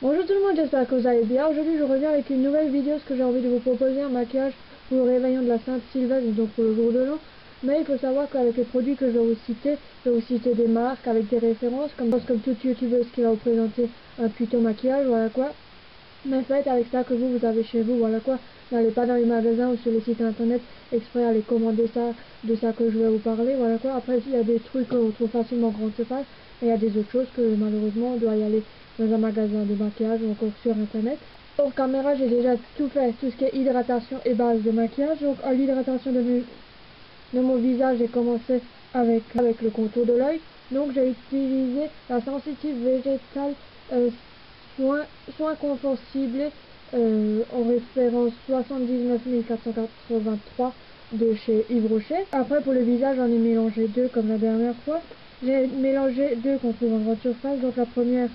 Bonjour tout le monde, j'espère que vous allez bien. Aujourd'hui je reviens avec une nouvelle vidéo parce que j'ai envie de vous proposer un maquillage pour le réveillon de la Sainte-Sylvestre, donc pour le jour de l'an. Mais il faut savoir qu'avec les produits que je vais vous citer, je vais vous citer des marques avec des références, comme toute youtubeuse qui va vous présenter un tuto maquillage, voilà quoi. Mais faites avec ça que vous avez chez vous, voilà quoi. N'allez pas dans les magasins ou sur les sites internet exprès aller commander ça, de ça que je vais vous parler, voilà quoi. Après il y a des trucs qu'on trouve facilement grande surface, mais il y a des autres choses que malheureusement on doit y aller dans un magasin de maquillage ou encore sur internet. Hors caméra j'ai déjà tout fait, tout ce qui est hydratation et base de maquillage. Donc à l'hydratation de mon visage j'ai commencé avec le contour de l'œil. Donc j'ai utilisé la sensitive végétale soin confort ciblé en référence 79 483 de chez Yves Rocher. Après pour le visage j'en ai mélangé deux comme la dernière fois. J'ai mélangé deux qu'on trouve en grande surface. Donc la première,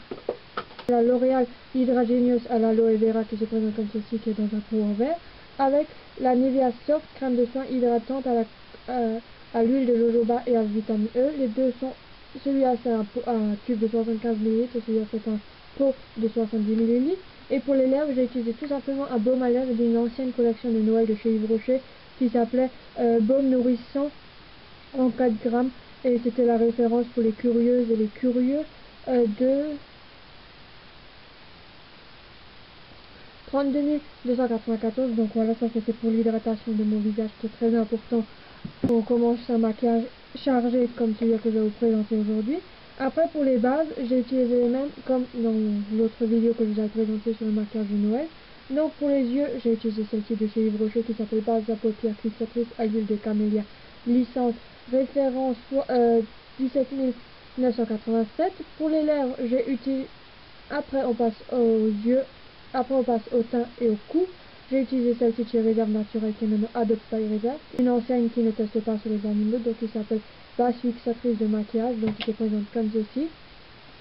la L'Oréal Hydra Genius à l'aloe vera qui se présente comme ceci, qui est dans un pot en verre, avec la Nivea Soft crème de soin hydratante à l'huile de jojoba et à vitamine E. Les deux sont, celui-là c'est un tube de 75 ml et celui-là c'est un pot de 70 ml. Et pour les lèvres j'ai utilisé tout simplement un baume à lèvres d'une ancienne collection de Noël de chez Yves Rocher qui s'appelait baume nourrissant en 4 grammes, et c'était la référence pour les curieuses et les curieux de 32 294. Donc voilà, ça c'était pour l'hydratation de mon visage qui est très important. On commence un maquillage chargé comme celui que je vais vous présenter aujourd'hui. Après pour les bases, j'ai utilisé les mêmes comme dans l'autre vidéo que je vous ai présenté sur le maquillage de Noël. Donc pour les yeux, j'ai utilisé celle-ci de chez Yves Rocher qui s'appelle base à paupières fixatrice à l'huile de camélia lissante, référence 17 987. Pour les lèvres, j'ai utilisé, après on passe aux yeux, après on passe au teint et au cou. J'ai utilisé celle-ci chez Réserve Naturelle qui est maintenant Adopt by Réserve, une enseigne qui ne teste pas sur les animaux, donc qui s'appelle base fixatrice de maquillage, donc qui se présente comme ceci.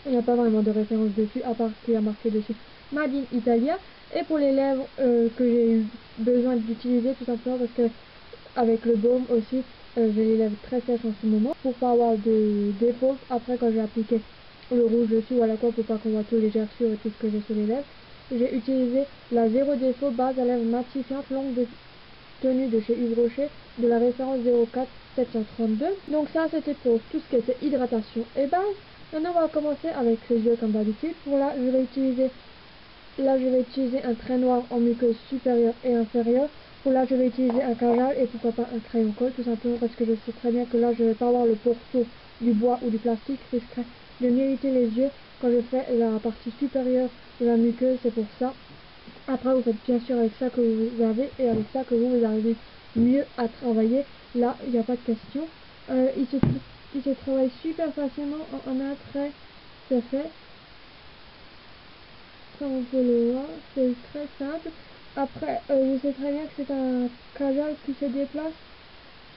Il n'y a pas vraiment de référence dessus, à part qu'il y a marqué dessus Made in Italia. Et pour les lèvres que j'ai eu besoin d'utiliser tout simplement parce que avec le baume aussi, j'ai les lèvres très sèches en ce moment, pour pas avoir de défaut après quand j'ai appliqué le rouge dessus, voilà quoi, pour pas qu'on voit tous les gerçures et tout ce que j'ai sur les lèvres. J'ai utilisé la zéro défaut base à lèvres matifiante longue de tenue de chez Yves Rocher de la référence 04 732. Donc ça c'était pour tout ce qui était hydratation et base. Maintenant on va commencer avec les yeux comme d'habitude. Pour là je vais utiliser un trait noir en muqueuse supérieure et inférieure. Pour là je vais utiliser un cajal et pourquoi pas un crayon colle, tout simplement parce que je sais très bien que là je vais pas avoir le pourtour du bois ou du plastique, risquerait de m'irriter les yeux quand je fais la partie supérieure de la muqueuse, c'est pour ça. Après vous faites bien sûr avec ça que vous avez et avec ça que vous arrivez mieux à travailler. Là il n'y a pas de question. Il se travaille super facilement en un trait, c'est fait. Comme on peut le voir, c'est très simple. Après je sais très bien que c'est un cajal qui se déplace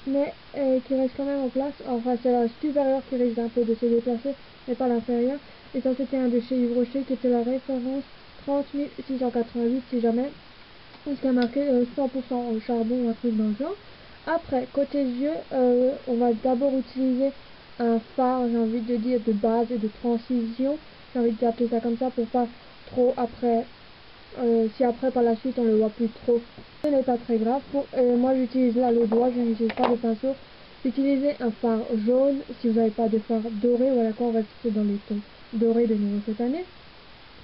mais qui reste quand même en place. Enfin c'est la supérieure qui risque un peu de se déplacer mais pas l'inférieure. Et ça c'était un de chez Yves Rocher qui était la référence 30 688 si jamais, parce qu'il y a marqué 100% au charbon ou un truc dans le genre. Après côté yeux, on va d'abord utiliser un fard, j'ai envie de dire de base et de transition, j'ai envie d'appeler ça comme ça pour pas trop après si après par la suite on le voit plus trop, ce n'est pas très grave. Moi j'utilise là le doigt, je n'utilise pas de pinceau. Utilisez un fard jaune si vous n'avez pas de fard doré, voilà quoi, on va rester dans les tons dorés de nouveau cette année.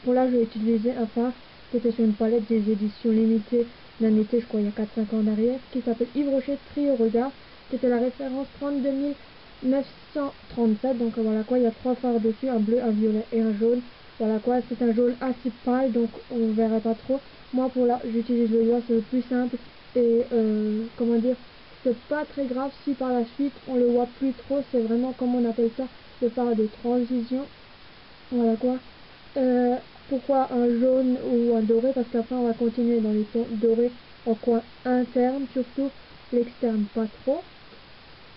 Pour là je vais utiliser un fard qui était sur une palette des éditions limitées d'un été, je crois il y a 4-5 ans en arrière, qui s'appelle Yves Rocher Trio Regard, qui était la référence 32 937. Donc voilà quoi, il y a 3 fards dessus, un bleu, un violet et un jaune. Voilà quoi, c'est un jaune assez pâle donc on verra pas trop. Moi pour là j'utilise le doigt, c'est le plus simple et comment dire, c'est pas très grave si par la suite on le voit plus trop, c'est vraiment comme on appelle ça le fard de transition. Voilà quoi. Pourquoi un jaune ou un doré? Parce qu'après on va continuer dans les tons dorés en coin interne surtout, l'externe pas trop.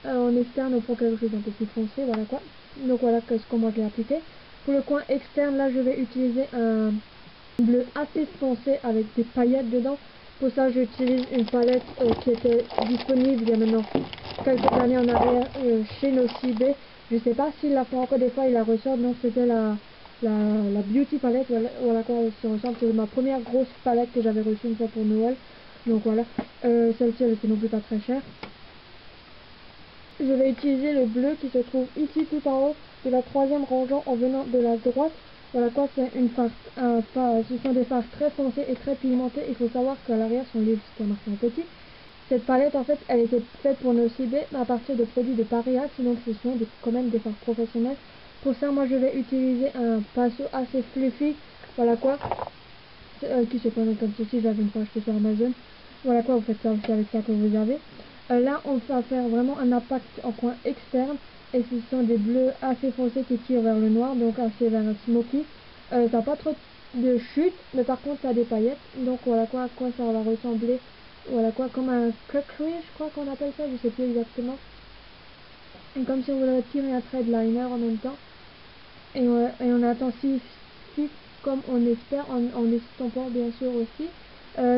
En externe on prend quelque chose d'un peu plus foncé, voilà quoi. Donc voilà comment je l'ai appliqué. Pour le coin externe là je vais utiliser un bleu assez foncé avec des paillettes dedans. Pour ça j'utilise une palette qui était disponible il y a maintenant quelques années en arrière chez Nocibé. Je sais pas s'il la fait encore, des fois il la ressort, donc c'était la la Beauty palette, voilà quoi elle se ressemble. C'est ma première grosse palette que j'avais reçue une fois pour Noël. Donc voilà, celle-ci elle était non plus pas très chère. Je vais utiliser le bleu qui se trouve ici tout en haut de la troisième rangée en venant de la droite. Voilà quoi, c'est ce sont des fards très foncés et très pigmentés. Il faut savoir qu'à l'arrière son livre qui a marqué en petit. Cette palette en fait elle était faite pour nos ciblés à partir de produits de Paris Axe, donc ce sont quand même des fards professionnels. Pour ça moi je vais utiliser un pinceau assez fluffy, voilà quoi, qui se présente comme ceci, j'avais une fois acheté sur Amazon. Voilà quoi, vous faites ça aussi avec ça que vous avez. Là on va faire vraiment un impact en coin externe et ce sont des bleus assez foncés qui tirent vers le noir, donc assez vers un smoky. Ça n'a pas trop de chute, mais par contre ça a des paillettes, donc voilà quoi, à quoi ça va ressembler. Voilà quoi, comme un crackery, je crois qu'on appelle ça, je sais plus exactement. Et comme si on voulait tirer un trait de liner en même temps. Et on intensifie comme on espère, en estampant bien sûr aussi.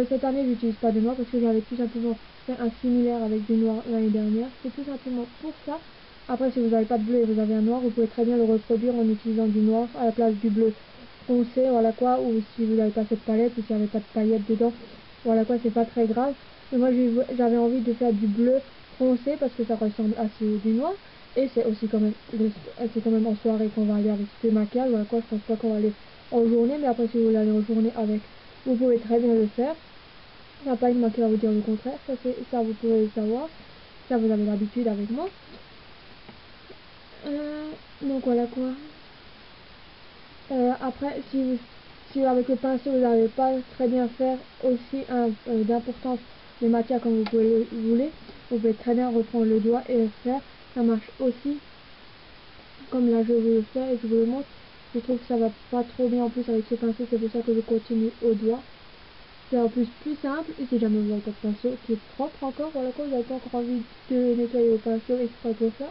Cette année j'utilise pas de noir parce que j'avais tout simplement fait un similaire avec du noir l'année dernière. C'est tout simplement pour ça. Après si vous n'avez pas de bleu et vous avez un noir, vous pouvez très bien le reproduire en utilisant du noir à la place du bleu foncé, voilà quoi, ou si vous n'avez pas cette palette ou si vous n'avez pas de paillettes dedans, voilà quoi, c'est pas très grave. Mais moi j'avais envie de faire du bleu foncé parce que ça ressemble assez du noir. Et c'est aussi quand même en soirée qu'on va aller avec ce maquillage, voilà quoi, je pense pas qu'on va aller en journée, mais après si vous voulez aller en journée avec, vous pouvez très bien le faire. Il n'y a pas une moi qui va vous dire le contraire, ça vous pouvez le savoir, ça vous avez l'habitude avec moi. Donc voilà quoi. Après si avec le pinceau vous n'arrivez pas très bien faire aussi d'importance le maquillage comme vous voulez, vous pouvez très bien reprendre le doigt et le faire, ça marche aussi. Comme là je vais le faire et je vous le montre, je trouve que ça va pas trop bien en plus avec ce pinceau, c'est pour ça que je continue au doigt. C'est en plus plus simple, et si jamais vous avez pas de pinceau qui est propre encore, voilà quoi, vous n'avez pas encore envie de nettoyer le pinceau exprès pour ça,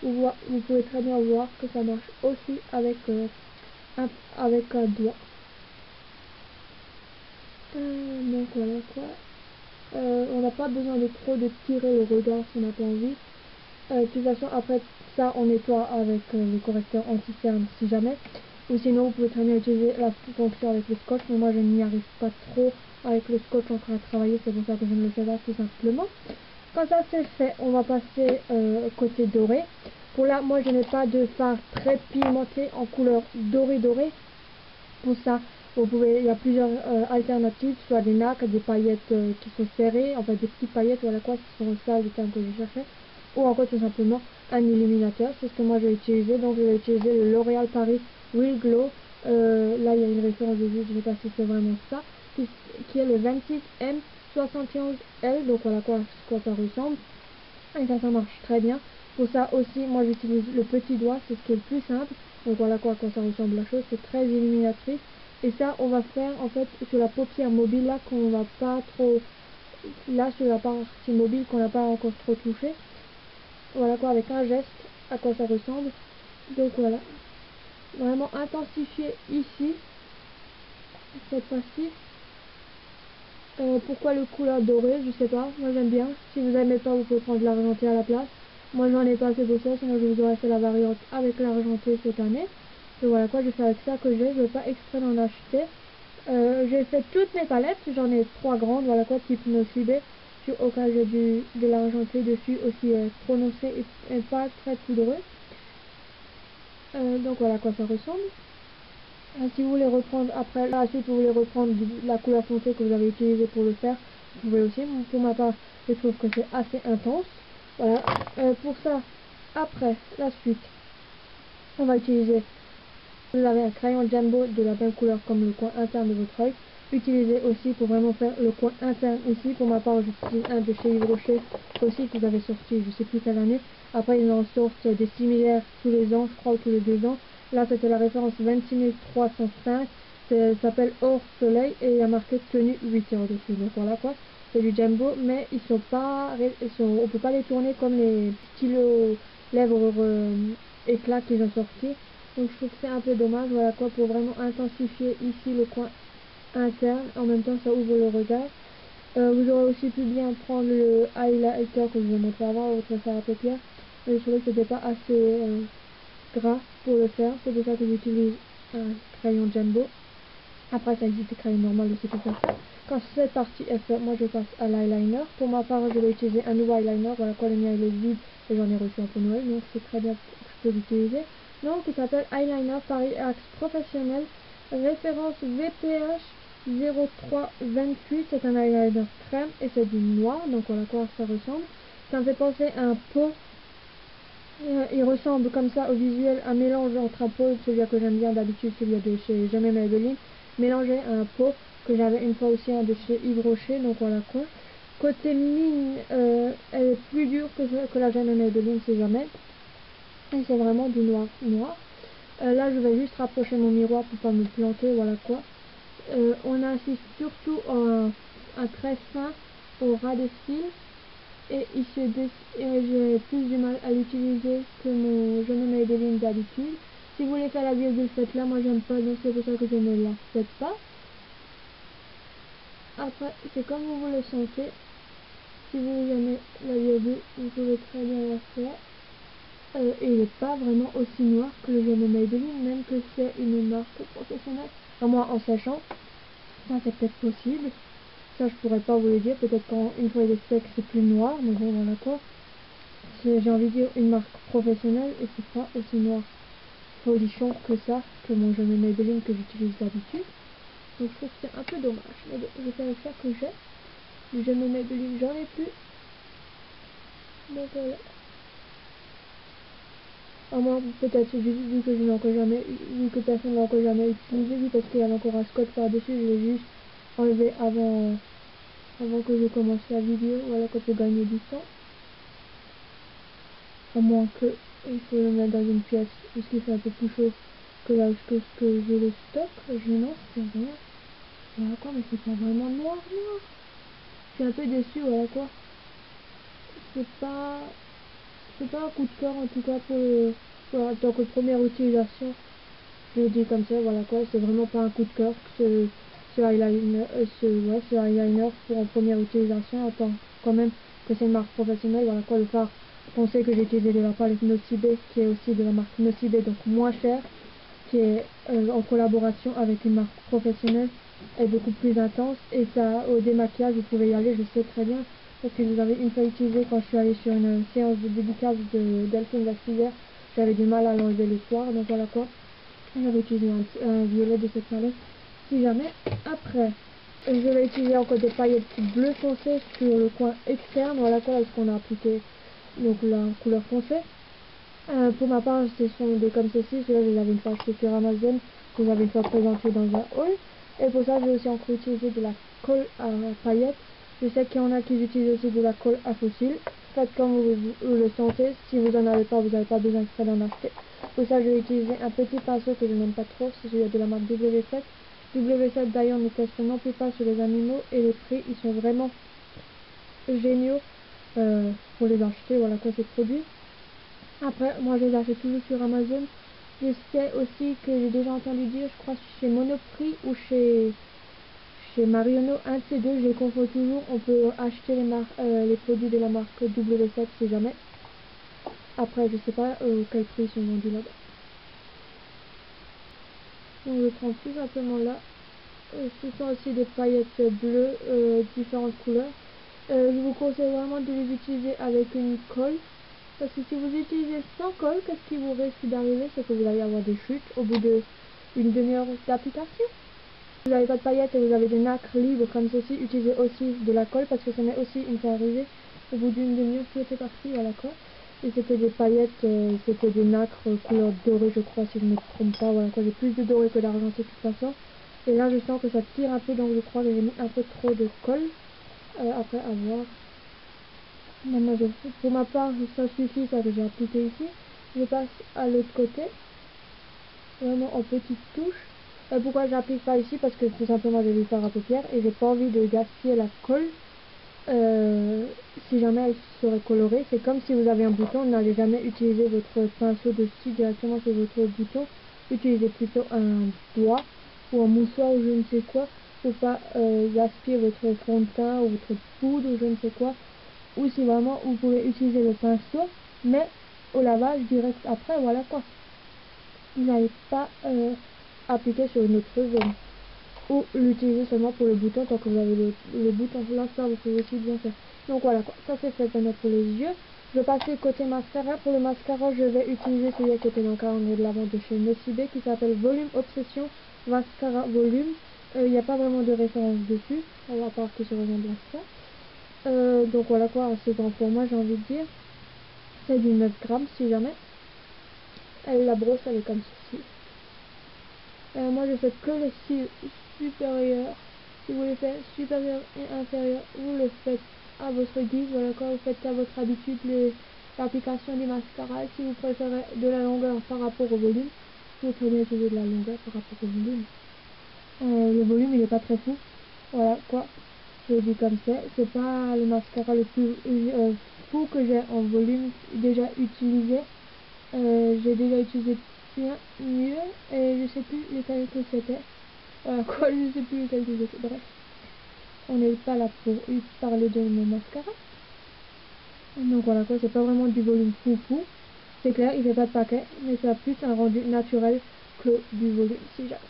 vous pouvez très bien voir que ça marche aussi avec un doigt. Donc voilà quoi. On n'a pas besoin de trop de tirer le regard si on n'a pas envie. De toute façon après ça on nettoie avec le correcteur anti-cerne si jamais, ou sinon vous pouvez très bien utiliser la fonction avec le scotch, mais moi je n'y arrive pas trop avec le scotch encore à travailler, c'est pour ça que je ne le fais pas tout simplement. Quand ça c'est fait, on va passer côté doré. Pour là moi je n'ai pas de fard très pigmenté en couleur doré. Pour ça il y a plusieurs alternatives, soit des nacres, des paillettes qui sont serrées, enfin des petites paillettes, voilà quoi, qui sont ça le terme que je cherchais, ou encore tout simplement un illuminateur. C'est ce que moi je vais utiliser, donc je vais utiliser le L'Oréal Paris Real Glow. Là il y a une référence dessus, je ne sais pas si c'est vraiment ça, qui est le 26M71L, donc voilà quoi ça ressemble, et ça marche très bien. Pour ça aussi moi j'utilise le petit doigt, c'est ce qui est le plus simple, donc voilà quoi ça ressemble la chose, c'est très illuminatrice. Et ça on va faire en fait sur la paupière mobile, là qu'on va pas trop, là sur la partie mobile qu'on n'a pas encore trop touché. Voilà quoi, avec un geste à quoi ça ressemble. Donc voilà, vraiment intensifier ici cette fois-ci. Pourquoi le couleur doré, je sais pas, moi j'aime bien. Si vous n'aimez pas, vous pouvez prendre de l'argenté à la place. Moi j'en ai pas assez pour ça, sinon je vous aurais fait la variante avec l'argenté cette année. Donc voilà quoi, je fais avec ça que j'ai, je veux pas exprès d'en acheter. J'ai fait toutes mes palettes, j'en ai 3 grandes, voilà quoi, type Nocibé, au cas j'ai de l'argenté dessus aussi prononcé et pas très poudreux. Donc voilà à quoi ça ressemble. Si vous voulez reprendre après la suite, vous voulez reprendre la couleur foncée que vous avez utilisée pour le faire, vous pouvez aussi. Pour ma part, je trouve que c'est assez intense. Voilà. Pour ça, après la suite, on va utiliser, vous avez un crayon Jumbo de la même couleur comme le coin interne de votre œil. Utilisez aussi pour vraiment faire le coin interne ici. Pour ma part, j'utilise un de chez Yves Rocher aussi qu'ils avaient sorti, je sais plus quelle année. Après, ils en sortent des similaires tous les ans, je crois, ou tous les 2 ans. Là, c'était la référence 26305. Ça s'appelle Hors Soleil et il y a marqué tenue 8 heures dessus. Donc voilà quoi, c'est du Jumbo, mais on peut pas les tourner comme les stylos lèvres éclat qu'ils ont sorti. Donc je trouve que c'est un peu dommage. Voilà quoi, pour vraiment intensifier ici le coin interne, en même temps ça ouvre le regard. Vous aurez aussi pu bien prendre le highlighter que je vous ai montré avant, votre fer à paupières, mais je trouvais que c'était pas assez gras pour le faire, c'est pour ça que j'utilise un crayon jumbo. Après ça existe des crayons normaux aussi pour faire ça. Quand cette partie est faite, moi je passe à l'eyeliner. Pour ma part, je vais utiliser un nouveau eyeliner. Voilà quoi, le mien il est vide et j'en ai reçu un pour Noël, donc c'est très bien que je peux l'utiliser. Donc il s'appelle Eyeliner Paris Axe Professionnel, référence VPH 0328. C'est un eyeliner crème et c'est du noir, donc voilà quoi ça ressemble. Ça me fait penser à un pot. Il ressemble comme ça au visuel, un mélange entre un pot, celui que j'aime bien d'habitude, celui de chez Jamais Maybelline, mélangé à un pot que j'avais une fois aussi un de chez Yves Rocher, donc voilà quoi. Côté mine, elle est plus dure que la Jamais Maybelline, c'est jamais. Et c'est vraiment du noir noir. Là je vais juste rapprocher mon miroir pour pas me planter, voilà quoi. On insiste surtout un trait fin au ras des cils. Et j'ai plus du mal à l'utiliser que mon Jamais Maybelline d'habitude. Si vous voulez faire la virgule, faites-la. Moi j'aime pas, donc c'est pour ça que je ne la fais pas. Après, c'est comme vous le sentez. Si vous aimez la virgule, vous pouvez très bien la faire. Et il n'est pas vraiment aussi noir que le Jamais Maybelline, même que c'est une marque professionnelle. Enfin, moi, en sachant, ça c'est peut-être possible. Ça je pourrais pas vous le dire. Peut-être qu'une fois il est sec, c'est plus noir. Mais bon, voilà quoi. J'ai envie de dire une marque professionnelle et c'est pas aussi noir folichon que ça, que mon Jamais Maybelline que j'utilise d'habitude. Donc je trouve que c'est un peu dommage. Mais bon, je fais avec ça que j'ai. Du Jamais Maybelline, j'en ai plus. Donc voilà. À moins peut-être vu que je n'ai encore jamais, vu que personne n'a encore jamais utilisé, vu parce qu'il y avait encore un scotch par-dessus, je l'ai juste enlevé avant que je commence la vidéo, voilà, quand je gagne du temps. À moins que il faut le mettre dans une pièce parce qu'il fait un peu plus chaud que là que ce que j'ai le stock. Je n'en sais rien. Voilà quoi, mais c'est pas vraiment noir noir. Je suis un peu déçue, voilà quoi. C'est pas c'est pas un coup de cœur en tout cas en tant que première utilisation. Je le dis comme ça, voilà quoi, c'est vraiment pas un coup de cœur ce eyeliner, ce eyeliner pour en première utilisation, attends, quand même que c'est une marque professionnelle, voilà quoi, le fard foncé que j'ai utilisé de la palette Nocibé, qui est aussi de la marque Nocibé, donc moins cher, qui est en collaboration avec une marque professionnelle, est beaucoup plus intense, et ça, au démaquillage, vous pouvez y aller, je sais très bien, parce que je vous avais une fois utilisé quand je suis allée sur une séance de dédicace de Delphine Lastivière, j'avais du mal à l'enlever le soir, donc voilà quoi. J'avais utilisé un violet de cette palette. Si jamais, après, je vais utiliser encore des paillettes bleu foncé sur le coin externe. Voilà quoi, ce qu'on a appliqué donc la couleur foncée. Pour ma part, ce sont des comme ceci. Celui-là, je les avais une fois acheté sur Amazon, que j'avais une fois présenté dans un haul. Et pour ça, j'ai aussi encore utilisé de la colle à paillettes. Je sais qu'il y en a qui utilisent aussi de la colle à fossiles. Faites comme vous le sentez. Si vous en avez pas, vous n'avez pas besoin d'en acheter. Pour ça, je vais utiliser un petit pinceau que je n'aime pas trop. C'est celui de la marque W7. W7 d'ailleurs ne teste non plus pas sur les animaux. Et les prix, ils sont vraiment géniaux pour les acheter. Voilà quoi, ces produits. Après, moi je les achète toujours sur Amazon. Je sais aussi que j'ai déjà entendu dire, je crois chez Monoprix ou chez Marionneau, un de ces deux, je les confonds toujours. On peut acheter les produits de la marque W7 si jamais. Après, je sais pas quel prix ils sont vendus là-bas. Donc je prends tout simplement là. Ce sont aussi des paillettes bleues, différentes couleurs. Je vous conseille vraiment de les utiliser avec une colle. Parce que si vous utilisez sans colle, qu'est-ce qui vous risque d'arriver? C'est que vous allez avoir des chutes au bout d'une demi-heure d'application. Si vous n'avez pas de paillettes et vous avez des nacres libres comme ceci, utilisez aussi de la colle parce que ça m'est aussi une fois arrivé. Au bout d'une demi-heure, tout était parti, voilà quoi. Et c'était des paillettes, c'était des nacres couleur dorée, je crois, si je ne me trompe pas. Voilà quoi, j'ai plus de doré que d'argenté de toute façon. Et là, je sens que ça tire un peu, donc je crois que j'ai mis un peu trop de colle. Après, à voir. Maintenant, pour ma part, ça suffit, ça que j'ai appliqué ici. Je passe à l'autre côté, vraiment en petites touches. Pourquoi j'applique pas ici? Parce que tout simplement j'ai vu faire à paupières et j'ai pas envie de gaspiller la colle. Si jamais elle serait colorée, c'est comme si vous avez un bouton, n'allez jamais utiliser votre pinceau dessus directement sur votre bouton. Utilisez plutôt un doigt ou un mouchoir ou je ne sais quoi pour pas gaspiller votre fond de teint ou votre poudre ou je ne sais quoi. Ou si vraiment vous pouvez utiliser le pinceau, mais au lavage direct après, voilà quoi. Vous n'allez pas appliquer sur une autre zone. Ou l'utiliser seulement pour le bouton tant que vous avez le bouton. Là, ça, vous pouvez aussi bien faire. Donc voilà quoi, ça c'est fait maintenant pour les yeux. Je vais passer côté mascara. Pour le mascara, je vais utiliser celui qui était dans le calendrier de l'avant de chez Nocibé qui s'appelle Volume Obsession Mascara Volume. Il n'y a pas vraiment de référence dessus, on va pas que c'est vraiment de la donc voilà quoi, assez grand pour moi j'ai envie de dire. C'est du 9 grammes si jamais. La brosse elle est comme ceci. Moi je fais que les cils supérieurs. Si vous les faites supérieur et inférieur, vous le faites à votre guise. Voilà quoi, vous faites à votre habitude l'application du mascara. Si vous préférez de la longueur par rapport au volume, vous pouvez bien utiliser de la longueur par rapport au volume. Le volume il est pas très fou. Voilà quoi, je le dis comme c'est pas le mascara le plus fou que j'ai en volume déjà utilisé. J'ai déjà utilisé bien mieux et je sais plus lequel que c'était. Quoi, je sais plus lequel que c'était. Bref, on n'est pas là pour parler de mon mascara. Donc voilà quoi, c'est pas vraiment du volume fou. C'est clair, il fait pas de paquet, mais ça a plus un rendu naturel que du volume si jamais.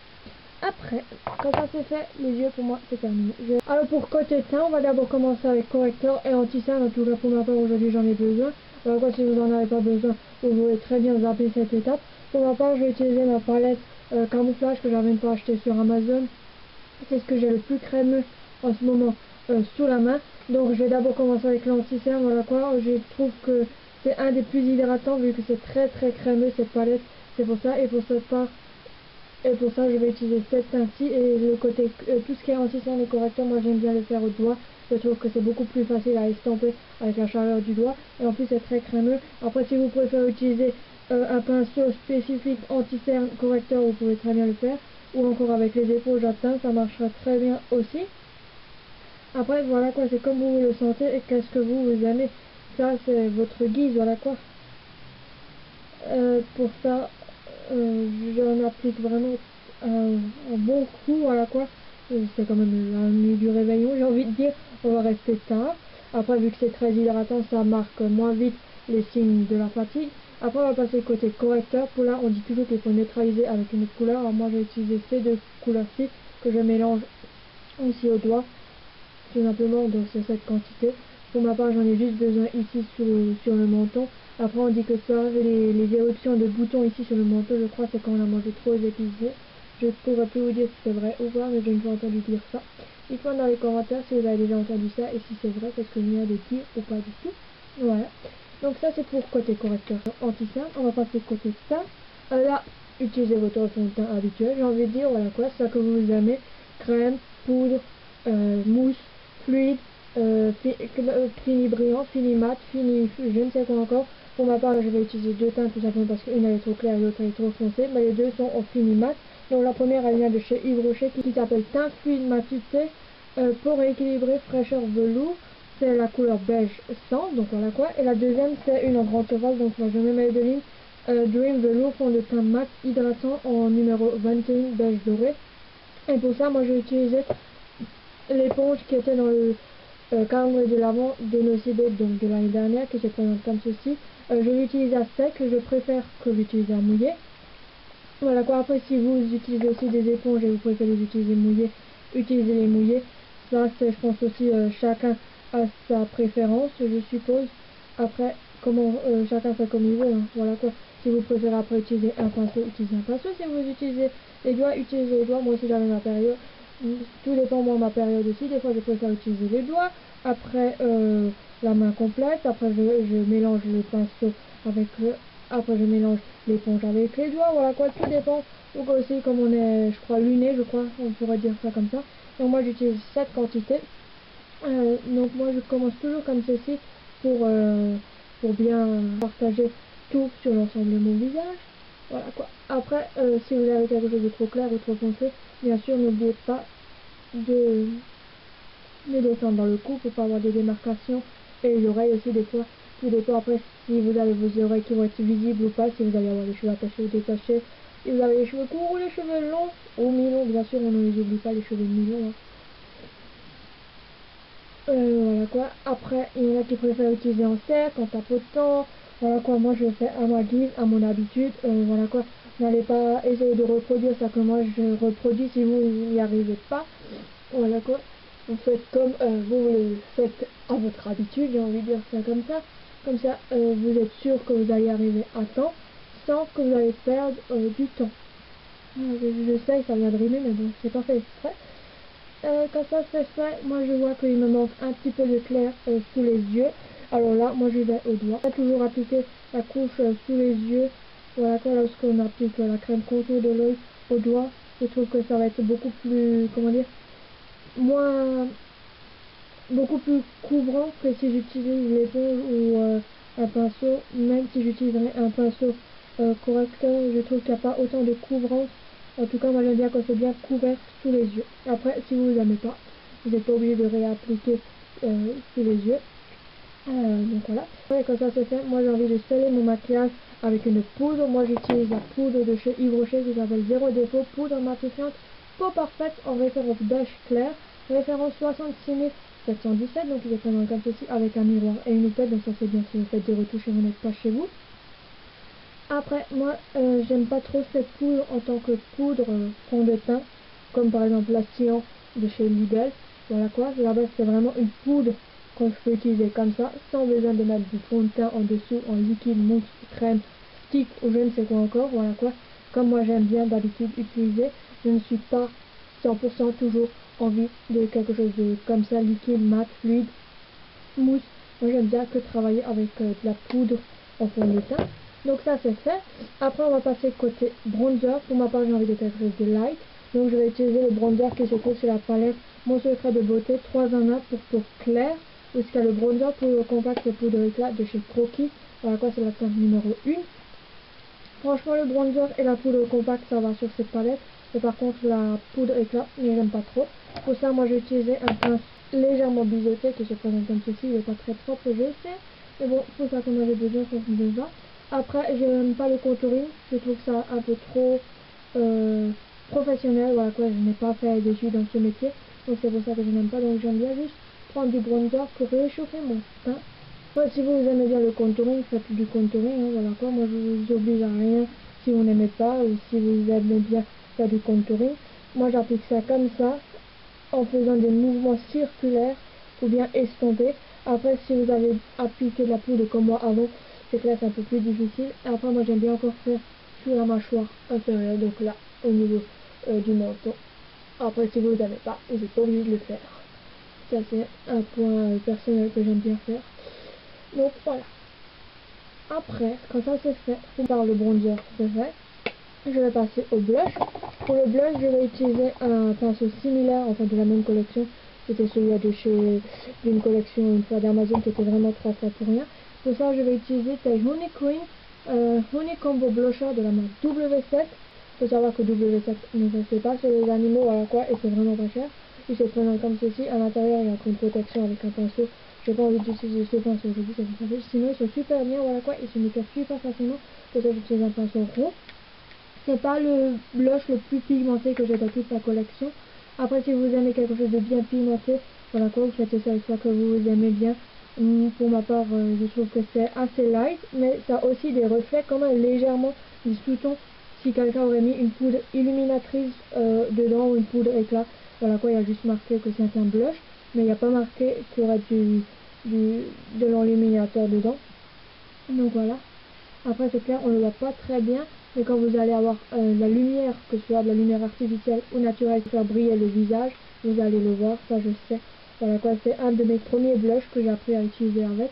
Après, quand ça c'est fait, les yeux pour moi c'est terminé. Alors pour côté teint, on va d'abord commencer avec correcteur et anti-cerne. En tout cas pour ma part aujourd'hui j'en ai besoin. Alors quoi, si vous en avez pas besoin, vous pouvez très bien zapper cette étape. Pour ma part, je vais utiliser ma palette camouflage que j'avais une fois acheté sur Amazon. C'est ce que j'ai le plus crémeux en ce moment sous la main. Donc je vais d'abord commencer avec l'anti-cerne. Voilà quoi, je trouve que c'est un des plus hydratants vu que c'est très crémeux cette palette. C'est pour ça, et pour cette part. Et pour ça, je vais utiliser cette teinte-ci et le côté, tout ce qui est anti-cerne et correcteur, moi j'aime bien le faire au doigt. Je trouve que c'est beaucoup plus facile à estomper avec la chaleur du doigt. Et en plus, c'est très crémeux. Après, si vous préférez utiliser un pinceau spécifique anti-cerne correcteur, vous pouvez très bien le faire. Ou encore avec les épaules à teint, ça marchera très bien aussi. Après, voilà quoi, c'est comme vous le sentez et qu'est-ce que vous aimez. Ça, c'est votre guise, voilà quoi. Pour ça, j'en applique vraiment un bon coup, voilà quoi. C'est quand même la nuit du réveillon, j'ai envie de dire. On va rester tard. Après, vu que c'est très hydratant, ça marque moins vite les signes de la fatigue. Après, on va passer côté correcteur. Pour là, on dit toujours qu'il faut neutraliser avec une autre couleur. Alors, moi, j'ai utilisé ces deux couleurs-ci que je mélange aussi au doigt. Tout simplement, donc c'est cette quantité. Pour ma part, j'en ai juste besoin ici sur le menton. Après, on dit que ça, les éruptions de boutons ici sur le menton, je crois, c'est quand on a mangé trop épicé. Je ne pourrais plus vous dire si c'est vrai ou pas, mais j'ai une fois entendu dire ça. Dites-moi dans les commentaires si vous avez déjà entendu ça et si c'est vrai, qu'est-ce que je viens de dire ou pas du tout. Voilà. Donc ça, c'est pour côté correcteur anti-cerne. On va passer côté teint. Là, utilisez votre fond de teint habituel. J'ai envie de dire, voilà quoi, ça que vous aimez. Crème, poudre, mousse, fluide, fini brillant, fini mat, fini je ne sais quoi encore. Pour ma part, je vais utiliser deux teintes tout simplement parce qu'une elle est trop claire et l'autre elle est trop foncée. Mais les deux sont en fini mat. Donc la première elle vient de chez Yves Rocher qui s'appelle Teint Fluide Matité pour rééquilibrer fraîcheur velours. C'est la couleur beige 100, donc voilà quoi. Et la deuxième c'est une en grande surface, donc moi je mets mes deux lignes. Dream Velour fond de teint mat hydratant en numéro 21 beige doré. Et pour ça, moi j'ai utilisé l'éponge qui était dans le calendrier de l'avant de Nocibé, donc de l'année dernière, qui se présente comme ceci. Je l'utilise à sec, je préfère que l'utiliser à mouillé. Voilà quoi, après si vous utilisez aussi des éponges et vous préférez les utiliser mouillées, utilisez les mouillées. Ça c'est, je pense aussi, chacun a sa préférence, je suppose. Après, comment chacun fait comme il veut, hein. Voilà quoi. Si vous préférez après utiliser un pinceau, utilisez un pinceau. Si vous utilisez les doigts, utilisez les doigts. Moi aussi j'avais ma période. Tout dépend moi ma période aussi. Des fois je préfère utiliser les doigts. Après la main complète. Après je mélange le pinceau avec le... Après je mélange l'éponge avec les doigts. Voilà quoi, tout dépend. Donc aussi comme on est, je crois, luné, je crois, on pourrait dire ça comme ça. Donc moi j'utilise cette quantité. Donc moi je commence toujours comme ceci pour bien partager tout sur l'ensemble de mon visage. Voilà quoi. Après, si vous avez quelque chose de trop clair ou trop foncé, bien sûr n'oubliez pas de descendre dans le cou pour pas avoir des démarcations. Et les oreilles aussi des fois. Tout dépend après si vous avez vos oreilles qui vont être visibles ou pas, si vous allez avoir les cheveux attachés ou détachés, si vous avez les cheveux courts ou les cheveux longs ou mi-longs, bien sûr on ne les oublie pas les cheveux mi-longs. Hein. Voilà quoi. Après, il y en a qui préfèrent utiliser en cercle, en tapotant. Voilà quoi, moi je fais à ma guise, à mon habitude. Voilà quoi. N'allez pas essayer de reproduire ça que moi je reproduis si vous n'y arrivez pas. Voilà quoi. Vous faites comme vous le faites à votre habitude, j'ai envie de dire ça comme ça. Comme ça, vous êtes sûr que vous allez arriver à temps sans que vous allez perdre du temps. Je sais, ça vient de rimer, mais bon, c'est pas fait exprès. Quand ça c'est fait, moi je vois qu'il me manque un petit peu de clair sous les yeux. Alors là, moi je vais au doigt. Toujours appliquer la couche sous les yeux. Voilà quoi, lorsqu'on applique la crème contour de l'œil au doigt, je trouve que ça va être beaucoup plus, comment dire, beaucoup plus couvrant que si j'utilise l'éponge ou un pinceau. Même si j'utiliserais un pinceau correcteur, je trouve qu'il n'y a pas autant de couvrance. En tout cas, moi j'aime bien quand c'est bien couvert sous les yeux. Après, si vous n'aimez pas, vous n'êtes pas obligé de réappliquer sous les yeux. Donc voilà. Et quand ça c'est fait, moi j'ai envie de sceller mon maquillage avec une poudre. Moi j'utilise la poudre de chez Yves Rocher qui s'appelle Zéro Défaut, poudre matifiante, peau parfaite en référence beige clair, référence 66 717, donc il est présent comme ceci avec un miroir et une loupette, donc ça c'est bien si vous faites des retouches et vous n'êtes pas chez vous. Après, moi j'aime pas trop cette poudre en tant que poudre fond de teint, comme par exemple la Cyan de chez Lidl. Voilà quoi, là-bas c'est vraiment une poudre qu'on peut utiliser comme ça, sans besoin de mettre du fond de teint en dessous, en liquide, mousse, crème, stick ou je ne sais quoi encore. Voilà quoi, comme moi j'aime bien d'habitude utiliser, je ne suis pas 100% toujours envie de quelque chose de comme ça, liquide, mat, fluide, mousse. Moi j'aime bien que travailler avec de la poudre en fond de teint. Donc ça c'est fait. Après on va passer côté bronzer. Pour ma part j'ai envie de quelque chose de light. Donc je vais utiliser le bronzer qui se trouve sur la palette Mon Secret de Beauté 3 en 1 pour peau claire. Jusqu'à le bronzer pour compact et poudre éclat de chez Croquis. Voilà quoi, c'est la teinte numéro 1. Franchement le bronzer et la poudre compacte ça va sur cette palette. Et par contre la poudre éclat, je n'aime pas trop. Pour ça moi j'ai utilisé un pince légèrement biseauté qui se présente comme ceci. Il n'est pas très propre, je sais. Mais bon, pour ça qu'on avait besoin, ça me va. Après, je n'aime pas le contouring. Je trouve ça un peu trop professionnel. Voilà quoi, je n'ai pas fait d'études dans ce métier. Donc c'est pour ça que je n'aime pas. Donc j'aime bien juste prendre du bronzer pour réchauffer mon teint. Ouais, si vous aimez bien le contouring, faites du contouring. Hein, voilà quoi, moi je vous oblige à rien si vous n'aimez pas ou si vous aimez bien faire du contouring. Moi j'applique ça comme ça, en faisant des mouvements circulaires ou bien estompés. Après, si vous avez appliqué de la poudre comme moi avant, c'est que là c'est un peu plus difficile. Et après, moi j'aime bien encore faire sur la mâchoire inférieure, donc là au niveau du menton. Après, si vous n'avez pas, vous n'êtes pas obligé de le faire. Ça c'est un point personnel que j'aime bien faire. Donc voilà. Après, quand ça c'est fait, on parle le bronzer, c'est fait. Je vais passer au blush. Pour le blush, je vais utiliser un pinceau similaire, enfin de la même collection. C'était celui de chez d'une collection une fois d'Amazon qui était vraiment 3 fois pour rien. Pour ça, je vais utiliser ce Honey Cream Honey Combo Blusher de la marque W7. Il faut savoir que W7 ne se fait pas sur les animaux, voilà quoi, et c'est vraiment pas cher. Il se présente comme ceci. À l'intérieur, il y a une protection avec un pinceau. J'ai pas envie d'utiliser ce pinceau aujourd'hui, ça vous savez. Sinon, ils sont super bien, voilà quoi, ils se nettoient super facilement. Pour ça, j'utilise un pinceau rond. C'est pas le blush le plus pigmenté que j'ai dans toute la collection. Après, si vous aimez quelque chose de bien pigmenté, voilà quoi, vous faites ça avec ça que vous aimez bien. Pour ma part, je trouve que c'est assez light, mais ça a aussi des reflets quand même légèrement du sous-ton. Si quelqu'un aurait mis une poudre illuminatrice dedans ou une poudre éclat, voilà quoi, il y a juste marqué que c'est un blush, mais il n'y a pas marqué qu'il y aurait de l'enluminateur dedans. Donc voilà. Après c'est clair, on ne le voit pas très bien, mais quand vous allez avoir la lumière, que ce soit de la lumière artificielle ou naturelle, faire briller le visage, vous allez le voir, ça je sais. Voilà quoi, c'est un de mes premiers blushs que j'ai appris à utiliser avec.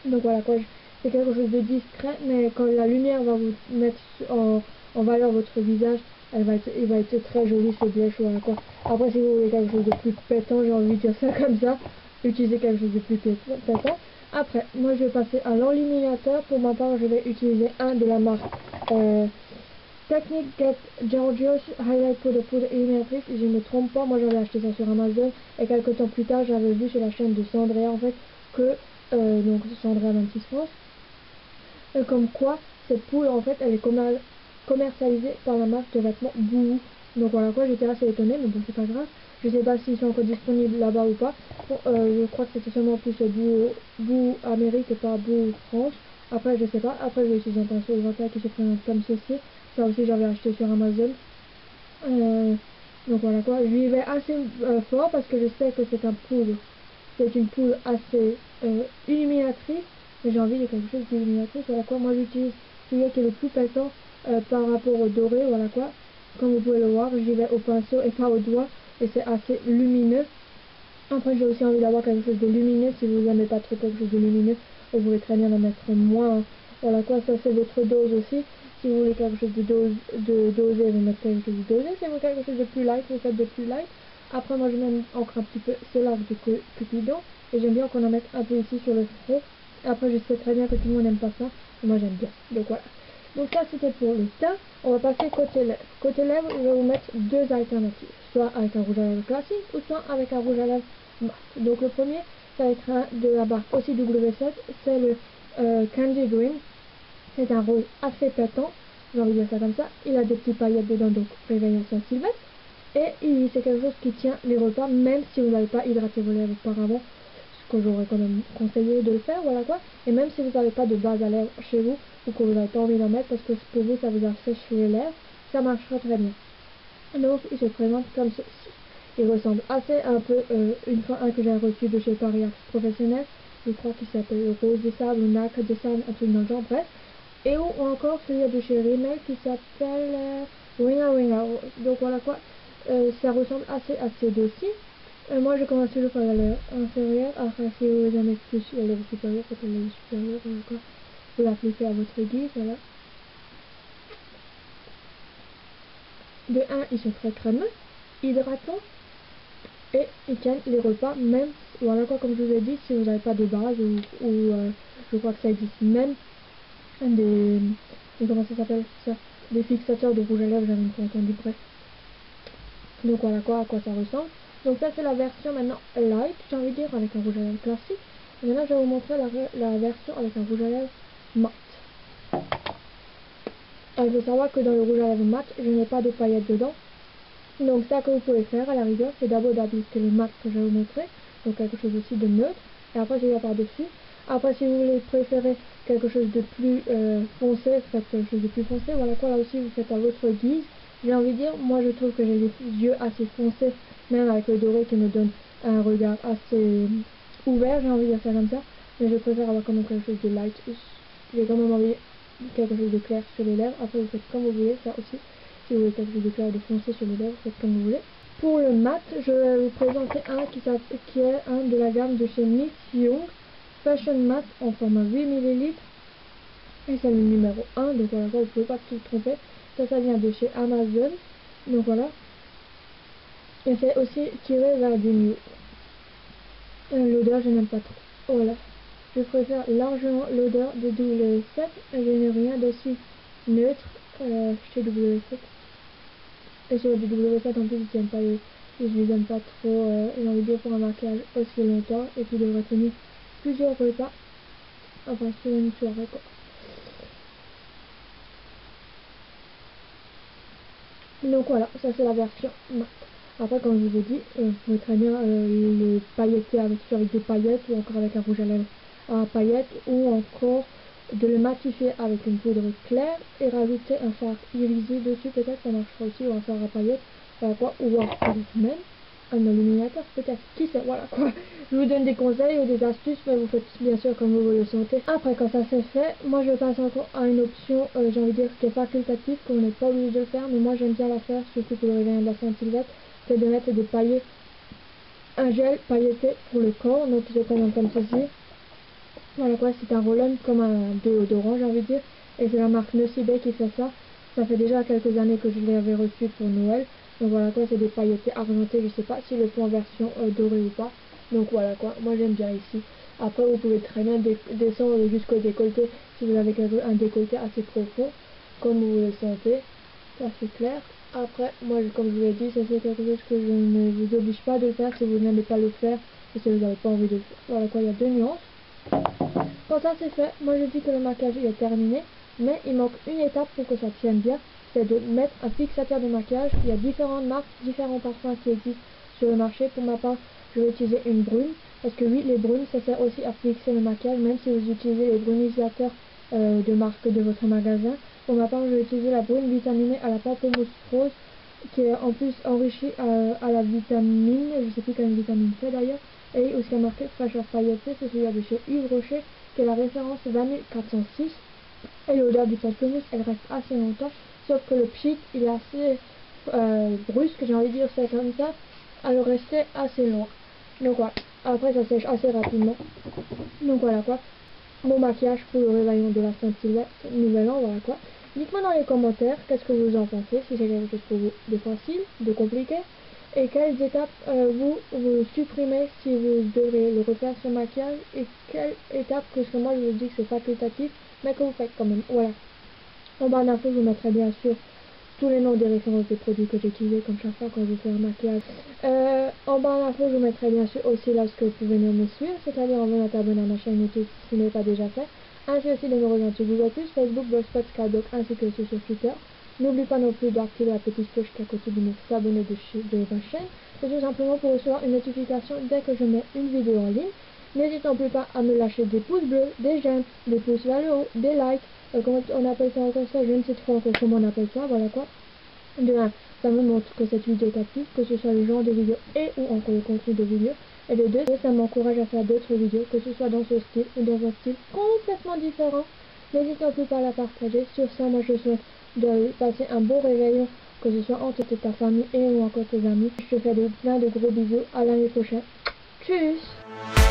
Donc voilà quoi, c'est quelque chose de discret, mais quand la lumière va vous mettre en valeur votre visage, il va être très joli ce blush, voilà quoi. Après si vous voulez quelque chose de plus pétant, j'ai envie de dire ça comme ça, utilisez quelque chose de plus pétant. Après, moi je vais passer à l'enluminateur. Pour ma part, je vais utiliser un de la marque Technic Get Georgios Highlight Poudre Illuminatrice. Si je ne me trompe pas, moi j'avais acheté ça sur Amazon et quelques temps plus tard, j'avais vu sur la chaîne de Sandrea en fait que, donc Sandrea 26 France, comme quoi cette poudre en fait elle est commercialisée par la marque de vêtements Boo. Donc voilà quoi, j'étais assez étonnée, mais bon c'est pas grave. Je sais pas s'ils sont encore disponibles là-bas ou pas. Bon, je crois que c'était seulement plus Boo Amérique et pas Boo France. Après je sais pas. Après j'ai utilisé un pinceau de qui se présente comme ceci. Ça aussi j'avais acheté sur Amazon. Donc voilà quoi, j'y vais assez fort parce que je sais que c'est une poudre assez illuminatrice, mais j'ai envie de quelque chose d'illuminatrice. Voilà quoi, moi j'utilise celui qui est le plus pétant par rapport au doré. Voilà quoi, comme vous pouvez le voir, j'y vais au pinceau et pas au doigt, et c'est assez lumineux. Après j'ai aussi envie d'avoir quelque chose de lumineux. Si vous n'aimez pas trop quelque chose de lumineux, vous pouvez très bien en mettre moins. Voilà quoi, ça c'est votre dose aussi. Si vous voulez quelque chose de dosé, vous mettez quelque chose de dosé. Si vous voulez quelque chose de plus light, vous faites de plus light. Après moi je mets encore un petit peu, c'est l'arc de Cupidon, et j'aime bien qu'on en mette un peu ici sur le front. Après je sais très bien que tout le monde n'aime pas ça, et moi j'aime bien. Donc voilà. Donc ça c'était pour le teint. On va passer côté lèvres. Côté lèvres, je vais vous mettre deux alternatives, soit avec un rouge à lèvres classique ou soit avec un rouge à lèvres mat. Donc le premier, ça va être un de la marque aussi W7, c'est le Candy Green. C'est un rose assez pétant, j'ai envie de dire ça comme ça. Il a des petites paillettes dedans, donc réveillant Saint-Sylvestre. Et c'est quelque chose qui tient les repas, même si vous n'avez pas hydraté vos lèvres auparavant, ce que j'aurais quand même conseillé de le faire, voilà quoi. Et même si vous n'avez pas de base à lèvres chez vous, ou que vous n'avez pas envie d'en mettre parce que pour vous ça vous assèche les lèvres, ça marchera très bien. Donc il se présente comme ceci. Il ressemble assez un peu, un que j'ai reçu de chez Paris Professionnel, je crois qu'il s'appelle Rose de Sable ou Nacre de Sable, un truc dans le genre, bref. Et ou encore celui de chez Rimmel qui s'appelle Ringa. Donc voilà quoi, ça ressemble assez à ces deux-ci. Moi je commence toujours par la lèvre inférieure. Après si vous en êtes plus la lèvre supérieure, c'est la lèvre supérieure, voilà quoi. Vous l'appliquez à votre guise, voilà. De 1, ils sont très crémeux, hydratants, et ils tiennent les repas, même, voilà quoi, comme je vous ai dit, si vous n'avez pas de base, je crois que ça existe même des comment ça s'appelle ça, des fixateurs de rouge à lèvres, j'avais pas entendu, bref. Donc voilà quoi, à quoi ça ressemble. Donc ça c'est la version maintenant light, j'ai envie de dire, avec un rouge à lèvres classique. Et maintenant je vais vous montrer la version avec un rouge à lèvres mat. Il faut savoir que dans le rouge à lèvres mat, je n'ai pas de paillettes dedans. Donc ça que vous pouvez faire à la rigueur, c'est d'abord d'appliquer le mat que je vais vous montrer, donc quelque chose aussi de neutre, et après je vais par-dessus. Après si vous voulez préférer quelque chose de plus foncé, faites quelque chose de plus foncé, voilà quoi, là aussi vous faites à votre guise. J'ai envie de dire, moi je trouve que j'ai les yeux assez foncés, même avec le doré qui me donne un regard assez ouvert, j'ai envie de dire ça comme ça, mais je préfère avoir quand même quelque chose de light. J'ai quand même envie de quelque chose de clair sur les lèvres, après vous faites comme vous voulez, ça aussi. Si vous voulez quelque chose de clair, de foncé sur les lèvres, faites comme vous voulez. Pour le mat, je vais vous présenter un qui est un de la gamme de chez Miss Young, Fashion Matte en format 8 ml. Et c'est le numéro 1, donc voilà, vous ne pouvez pas tout tromper. Ça vient de chez Amazon, donc voilà. Et c'est aussi tiré vers du nude. L'odeur, je n'aime pas trop. Voilà. Je préfère largement l'odeur de W7, et je n'ai rien d'aussi neutre chez W7. Et sur le W7 en plus je les aime pas trop, j'ai envie de dire pour un maquillage aussi longtemps et qui devrait tenir plusieurs repas, enfin sur une soirée quoi. Donc voilà, ça c'est la version mat. Après comme je vous ai dit, vous pouvez très bien le pailletter avec des paillettes ou encore avec un rouge à lèvres à paillettes ou encore de le matifier avec une poudre claire et rajouter un fard irisé dessus, peut-être ça marchera aussi, ou un fard à paillettes, voilà quoi, ou un même un illuminateur peut-être, qui sait, voilà quoi. Je vous donne des conseils ou des astuces, mais vous faites bien sûr comme vous le sentez. Après quand ça c'est fait, moi je passe encore à une option, j'ai envie de dire qui est facultative, qu'on n'est pas obligé de le faire, mais moi j'aime bien la faire, surtout pour le réveillon de la Saint-Sylvestre, c'est de mettre des paillettes, un gel pailleté pour le corps, donc je commande comme ceci. Voilà quoi, c'est un roll-on comme un déodorant j'ai envie de dire, et c'est la marque Nocibé qui fait ça. Ça fait déjà quelques années que je l'avais reçu pour Noël. Donc voilà quoi, c'est des pailletés argentées, je sais pas si le font en version dorée ou pas. Donc voilà quoi, moi j'aime bien ici. Après vous pouvez très bien descendre jusqu'au décolleté si vous avez un décolleté assez profond, comme vous le sentez, ça c'est clair. Après, moi comme je vous l'ai dit, ça c'est quelque chose que je ne vous oblige pas de faire si vous n'aimez pas le faire et si vous n'avez pas envie de le faire. Voilà quoi, il y a deux nuances. Quand ça c'est fait, moi je dis que le maquillage est terminé, mais il manque une étape pour que ça tienne bien, c'est de mettre un fixateur de maquillage. Il y a différentes marques, différents parfums qui existent sur le marché. Pour ma part, je vais utiliser une brune, parce que oui, les brunes, ça sert aussi à fixer le maquillage, même si vous utilisez les brunisateurs de marque de votre magasin. Pour ma part, je vais utiliser la brune vitaminée à la pamplemousse rose, qui est en plus enrichie à la vitamine, je sais plus quelle vitamine c'est d'ailleurs, et aussi marqué fraîcheur pailletée, c'est celui de chez Yves Rocher, qui est la référence vanille 406. Et l'odeur du pamplemousse, elle reste assez longtemps, sauf que le pchit, il est assez brusque, j'ai envie de dire ça comme ça, alors rester assez loin. Donc voilà, après ça sèche assez rapidement. Donc voilà quoi, mon maquillage pour le réveillon de la Saint-Sylvestre, nouvel an, voilà quoi. Dites-moi dans les commentaires qu'est-ce que vous en pensez, si c'est quelque chose pour vous de facile, de compliqué, et quelles étapes vous supprimez si vous devez le refaire ce maquillage, et quelles étapes, parce que moi je vous dis que c'est facultatif, mais que vous faites quand même. Voilà. En barre d'infos, je vous mettrai bien sûr tous les noms des références des produits que j'ai utilisés comme chaque fois quand je fais un maquillage. En barre d'infos, je vous mettrai bien sûr aussi là ce que vous pouvez venir me suivre, c'est-à-dire en venant t'abonner à ma chaîne YouTube si ce n'est pas déjà fait, ainsi aussi de me rejoindre sur Google+, Facebook, Blogspot, Skyblog, ainsi que aussi sur Twitter. N'oublie pas non plus d'activer la petite cloche qui est à côté de s'abonner de ma chaîne, c'est tout simplement pour recevoir une notification dès que je mets une vidéo en ligne. N'hésite non plus pas à me lâcher des pouces bleus, des j'aime, des pouces vers le haut, des likes, comment on appelle ça encore ça, je ne sais trop encore comment on appelle ça, voilà quoi. De 1, ça me montre que cette vidéo t'a plu, que ce soit le genre de vidéo et ou encore le contenu de vidéo. Et de 2, ça m'encourage à faire d'autres vidéos, que ce soit dans ce style ou dans un style complètement différent. N'hésite non plus pas à la partager. Sur ça, moi je souhaite de passer un bon réveillon, que ce soit entre ta famille et ou encore tes amis. Je te fais plein de gros bisous. À l'année prochaine. Tchuss!